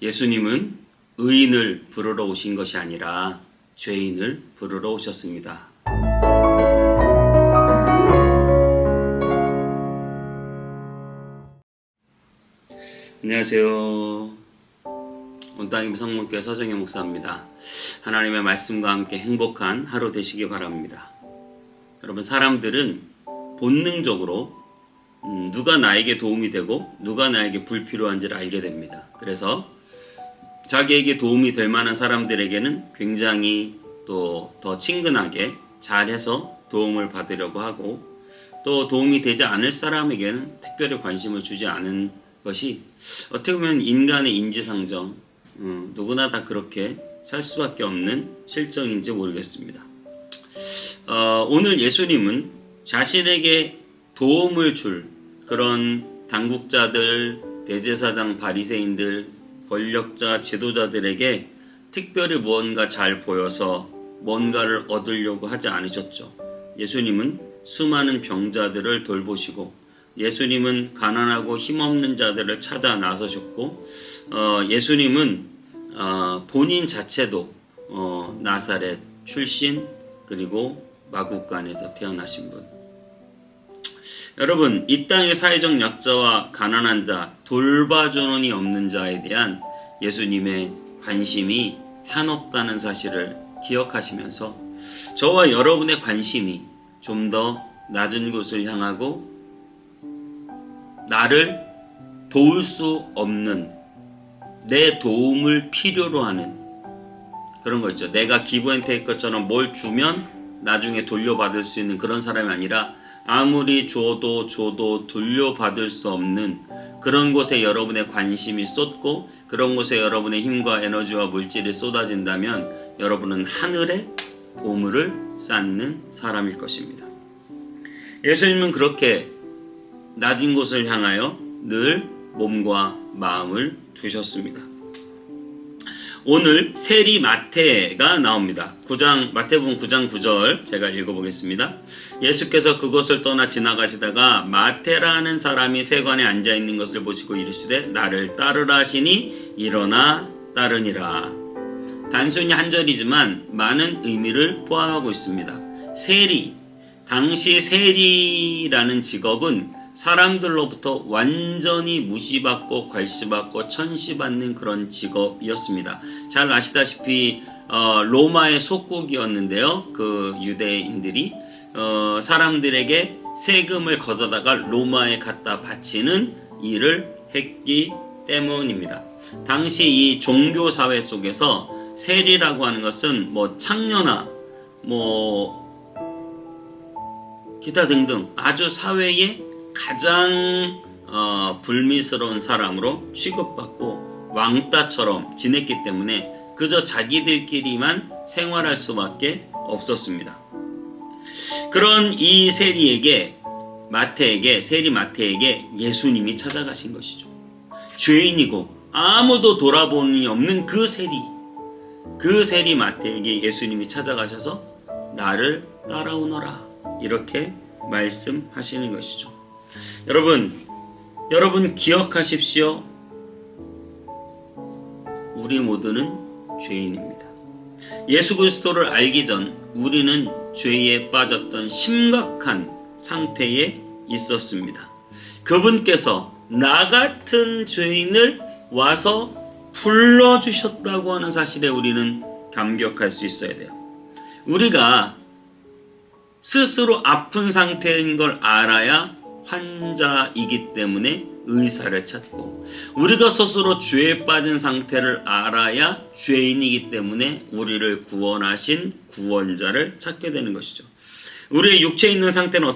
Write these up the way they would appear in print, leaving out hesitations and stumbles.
예수님은 의인을 부르러 오신 것이 아니라 죄인을 부르러 오셨습니다. 안녕하세요. 온땅임 성문교회 서정혜 목사입니다. 하나님의 말씀과 함께 행복한 하루 되시기 바랍니다. 여러분, 사람들은 본능적으로 누가 나에게 도움이 되고 누가 나에게 불필요한지를 알게 됩니다. 그래서 자기에게 도움이 될 만한 사람들에게는 굉장히 또 더 친근하게 잘해서 도움을 받으려고 하고, 또 도움이 되지 않을 사람에게는 특별히 관심을 주지 않은 것이 어떻게 보면 인간의 인지상정, 누구나 다 그렇게 살 수밖에 없는 실정인지 모르겠습니다. 오늘 예수님은 자신에게 도움을 줄 그런 당국자들, 대제사장, 바리새인들, 권력자, 지도자들에게 특별히 무언가 잘 보여서 뭔가를 얻으려고 하지 않으셨죠. 예수님은 수많은 병자들을 돌보시고, 예수님은 가난하고 힘없는 자들을 찾아 나서셨고, 예수님은 본인 자체도 나사렛 출신, 그리고 마구간에서 태어나신 분. 여러분, 이 땅의 사회적 약자와 가난한 자, 돌봐주는 이 없는 자에 대한 예수님의 관심이 한없다는 사실을 기억하시면서 저와 여러분의 관심이 좀 더 낮은 곳을 향하고 나를 도울 수 없는, 내 도움을 필요로 하는 그런 거 있죠. 내가 기브앤테이크처럼 뭘 주면 나중에 돌려받을 수 있는 그런 사람이 아니라 아무리 줘도 돌려받을 수 없는 그런 곳에 여러분의 관심이 쏟고, 그런 곳에 여러분의 힘과 에너지와 물질이 쏟아진다면 여러분은 하늘에 보물을 쌓는 사람일 것입니다. 예수님은 그렇게 낮은 곳을 향하여 늘 몸과 마음을 두셨습니다. 오늘 세리 마태가 나옵니다. 마태복음 9장 9절 제가 읽어보겠습니다. 예수께서 그곳을 떠나 지나가시다가 마태라는 사람이 세관에 앉아있는 것을 보시고 이르시되 나를 따르라 하시니 일어나 따르니라. 단순히 한 절이지만 많은 의미를 포함하고 있습니다. 세리, 당시 세리라는 직업은 사람들로부터 완전히 무시받고 괄시받고 천시받는 그런 직업이었습니다. 잘 아시다시피 로마의 속국이었는데요. 그 유대인들이 사람들에게 세금을 걷어다가 로마에 갖다 바치는 일을 했기 때문입니다. 당시 이 종교 사회 속에서 세리라고 하는 것은 창녀나 기타 등등 아주 사회에 가장 불미스러운 사람으로 취급받고 왕따처럼 지냈기 때문에 그저 자기들끼리만 생활할 수밖에 없었습니다. 그런 이 세리 마태에게 예수님이 찾아가신 것이죠. 죄인이고 아무도 돌아보니 없는 그 세리 마태에게 예수님이 찾아가셔서 나를 따라오너라, 이렇게 말씀하시는 것이죠. 여러분 기억하십시오. 우리 모두는 죄인입니다. 예수 그리스도를 알기 전 우리는 죄에 빠졌던 심각한 상태에 있었습니다. 그분께서 나 같은 죄인을 와서 불러주셨다고 하는 사실에 우리는 감격할 수 있어야 돼요. 우리가 스스로 아픈 상태인 걸 알아야 환자이기 때문에 의사를 찾고, 우리가 스스로 죄에 빠진 상태를 알아야 죄인이기 때문에 우리를 구원하신 구원자를 찾게 되는 것이죠. 우리의 육체에 있는 상태는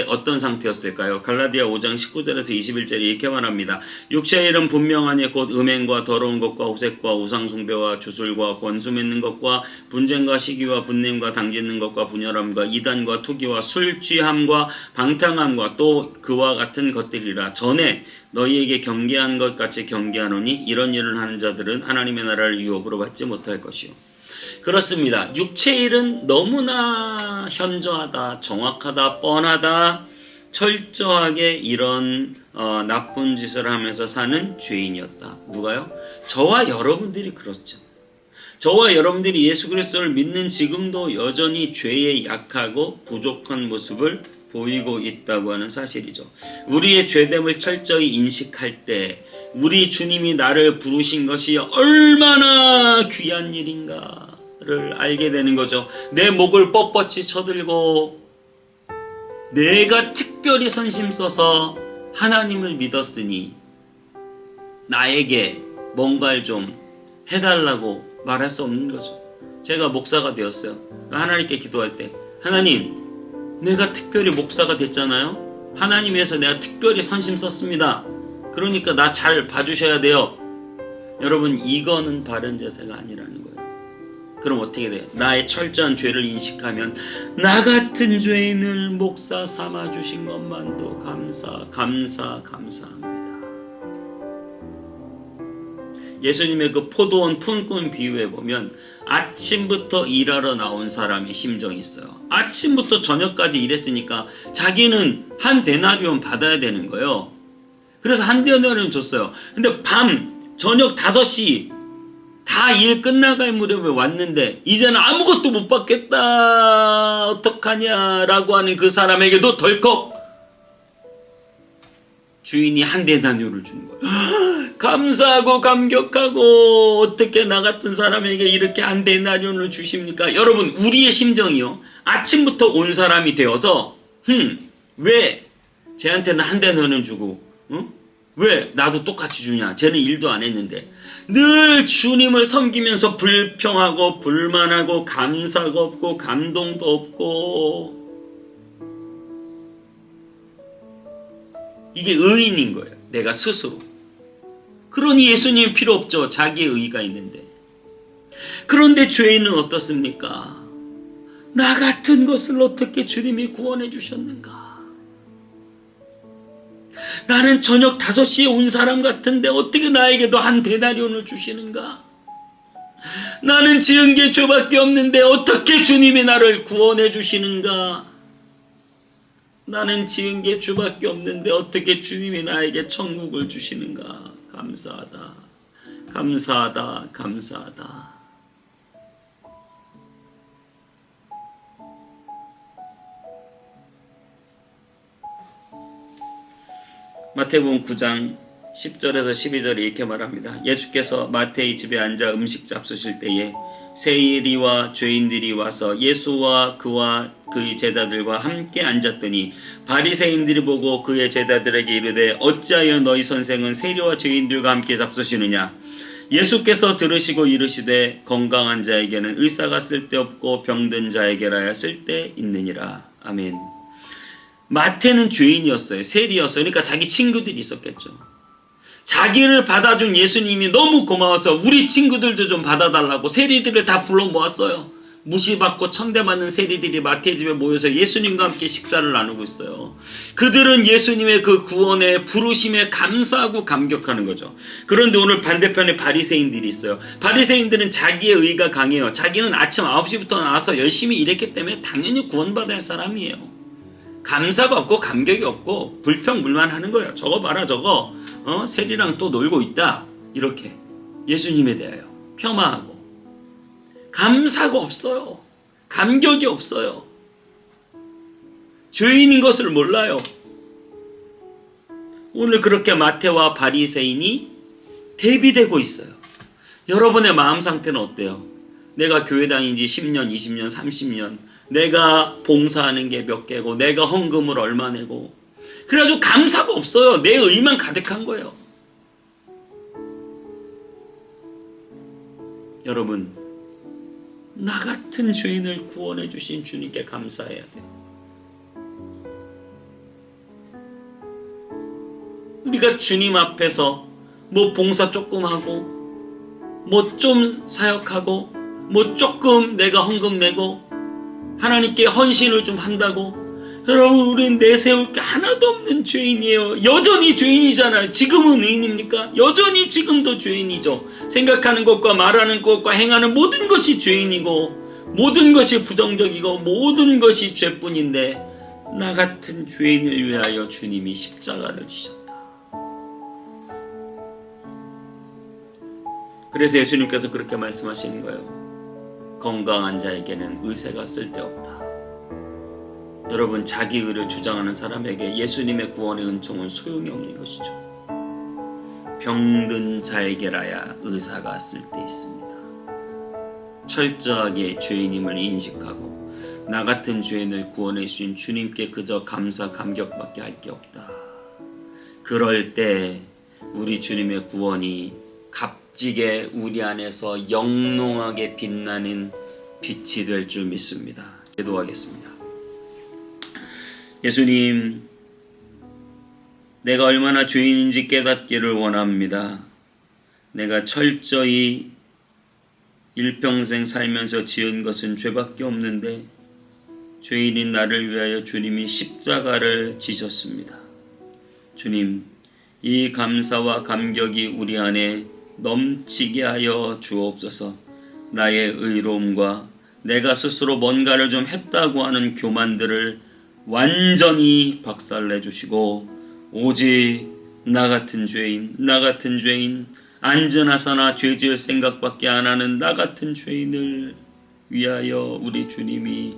어떤 상태였을까요? 갈라디아 5장 19절에서 21절에 이렇게 말합니다. 육체의 일은 분명하니 곧 음행과 더러운 것과 호색과 우상숭배와 주술과 권수 맺는 것과 분쟁과 시기와 분냄과 당짓는 것과 분열함과 이단과 투기와 술 취함과 방탕함과 또 그와 같은 것들이라. 전에 너희에게 경계한 것 같이 경계하노니 이런 일을 하는 자들은 하나님의 나라를 유업으로 받지 못할 것이요. 그렇습니다. 육체의 일은 너무나 현저하다, 정확하다, 뻔하다, 철저하게 이런 나쁜 짓을 하면서 사는 죄인이었다. 누가요? 저와 여러분들이 그렇죠. 저와 여러분들이 예수 그리스도를 믿는 지금도 여전히 죄에 약하고 부족한 모습을 보이고 있다고 하는 사실이죠. 우리의 죄됨을 철저히 인식할 때 우리 주님이 나를 부르신 것이 얼마나 귀한 일인가를 알게 되는 거죠. 내 목을 뻣뻣이 쳐들고 내가 특별히 선심 써서 하나님을 믿었으니 나에게 뭔가를 좀 해달라고 말할 수 없는 거죠. 제가 목사가 되었어요. 하나님께 기도할 때 하나님, 내가 특별히 목사가 됐잖아요. 하나님 위해서 내가 특별히 선심 썼습니다. 그러니까 나 잘 봐주셔야 돼요. 여러분, 이거는 바른 자세가 아니라는 거예요. 그럼 어떻게 돼요? 나의 철저한 죄를 인식하면 나 같은 죄인을 목사 삼아주신 것만도 감사합니다. 예수님의 그 포도원 품꾼 비유에 보면 아침부터 일하러 나온 사람의 심정이 있어요. 아침부터 저녁까지 일했으니까 자기는 한 데나리온 받아야 되는 거예요. 그래서 한 데나리온 줬어요. 근데 저녁 5시 다 일 끝나갈 무렵에 왔는데 이제는 아무것도 못 받겠다 어떡하냐라고 하는 그 사람에게도 덜컥 주인이 한 데나리온을 준 거예요. 감사하고 감격하고 어떻게 나 같은 사람에게 이렇게 한 데나리온을 주십니까? 여러분, 우리의 심정이요, 아침부터 온 사람이 되어서 왜 쟤한테는 한 데나리온 주고 왜 나도 똑같이 주냐? 쟤는 일도 안 했는데. 늘 주님을 섬기면서 불평하고 불만하고 감사가 없고 감동도 없고, 이게 의인인 거예요. 내가 스스로. 그러니 예수님 필요 없죠. 자기의 의의가 있는데. 그런데 죄인은 어떻습니까? 나 같은 것을 어떻게 주님이 구원해 주셨는가? 나는 저녁 5시에 온 사람 같은데 어떻게 나에게도 한 데나리온을 주시는가? 나는 지은 게 죄밖에 없는데 어떻게 주님이 나를 구원해 주시는가? 나는 지은 게 죄밖에 없는데 어떻게 주님이 나에게 천국을 주시는가? 감사하다, 감사하다, 감사하다. 마태복음 9장 10절에서 12절에 이렇게 말합니다. 예수께서 마태의 집에 앉아 음식 잡수실 때에 세리와 죄인들이 와서 예수와 그와 그의 제자들과 함께 앉았더니 바리새인들이 보고 그의 제자들에게 이르되 어찌하여 너희 선생은 세리와 죄인들과 함께 잡수시느냐? 예수께서 들으시고 이르시되 건강한 자에게는 의사가 쓸데없고 병든 자에게라야 쓸데있느니라. 아멘. 마태는 죄인이었어요. 세리였어요. 그러니까 자기 친구들이 있었겠죠. 자기를 받아준 예수님이 너무 고마워서 우리 친구들도 좀 받아달라고 세리들을 다 불러 모았어요. 무시받고 천대받는 세리들이 마태의 집에 모여서 예수님과 함께 식사를 나누고 있어요. 그들은 예수님의 그 구원에 부르심에 감사하고 감격하는 거죠. 그런데 오늘 반대편에 바리새인들이 있어요. 바리새인들은 자기의 의가 강해요. 자기는 아침 9시부터 나와서 열심히 일했기 때문에 당연히 구원받아야 할 사람이에요. 감사가 없고 감격이 없고 불평불만하는 거예요. 저거 봐라, 저거 세리랑 또 놀고 있다, 이렇게 예수님에 대하여 폄하하고. 감사가 없어요. 감격이 없어요. 죄인인 것을 몰라요. 오늘 그렇게 마태와 바리새인이 대비되고 있어요. 여러분의 마음 상태는 어때요? 내가 교회 다닌 지 10년, 20년, 30년, 내가 봉사하는 게 몇 개고, 내가 헌금을 얼마 내고, 그래가지고 감사가 없어요. 내 의만 가득한 거예요. 여러분, 나 같은 죄인을 구원해 주신 주님께 감사해야 돼요. 우리가 주님 앞에서 뭐 봉사 조금 하고, 뭐 좀 사역하고, 뭐 조금 내가 헌금 내고, 하나님께 헌신을 좀 한다고, 여러분, 우리는 내세울 게 하나도 없는 죄인이에요. 여전히 죄인이잖아요. 지금은 의인입니까? 여전히 지금도 죄인이죠. 생각하는 것과 말하는 것과 행하는 모든 것이 죄인이고, 모든 것이 부정적이고, 모든 것이 죄뿐인데, 나 같은 죄인을 위하여 주님이 십자가를 지셨다. 그래서 예수님께서 그렇게 말씀하시는 거예요. 건강한 자에게는 의사가 쓸데없다. 여러분, 자기 의를 주장하는 사람에게 예수님의 구원의 은총은 소용이 없는 것이죠. 병든 자에게라야 의사가 쓸데 있습니다. 철저하게 죄인임을 인식하고 나 같은 죄인을 구원해 주신 주님께 그저 감사 감격밖에 할 게 없다. 그럴 때 우리 주님의 구원이 값지게 우리 안에서 영롱하게 빛나는 빛이 될 줄 믿습니다. 기도하겠습니다. 예수님, 내가 얼마나 죄인인지 깨닫기를 원합니다. 내가 철저히 일평생 살면서 지은 것은 죄밖에 없는데 죄인인 나를 위하여 주님이 십자가를 지셨습니다. 주님, 이 감사와 감격이 우리 안에 넘치게 하여 주옵소서. 나의 의로움과 내가 스스로 뭔가를 좀 했다고 하는 교만들을 완전히 박살내 주시고 오직 나 같은 죄인 안전하사나 죄 지을 생각밖에 안 하는 나 같은 죄인을 위하여 우리 주님이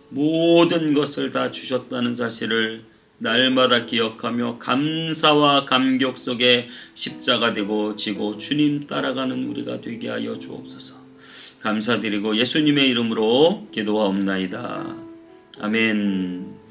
모든 것을 다 주셨다는 사실을 날마다 기억하며 감사와 감격 속에 십자가 되고 지고 주님 따라가는 우리가 되게 하여 주옵소서. 감사드리고 예수님의 이름으로 기도하옵나이다. 아멘.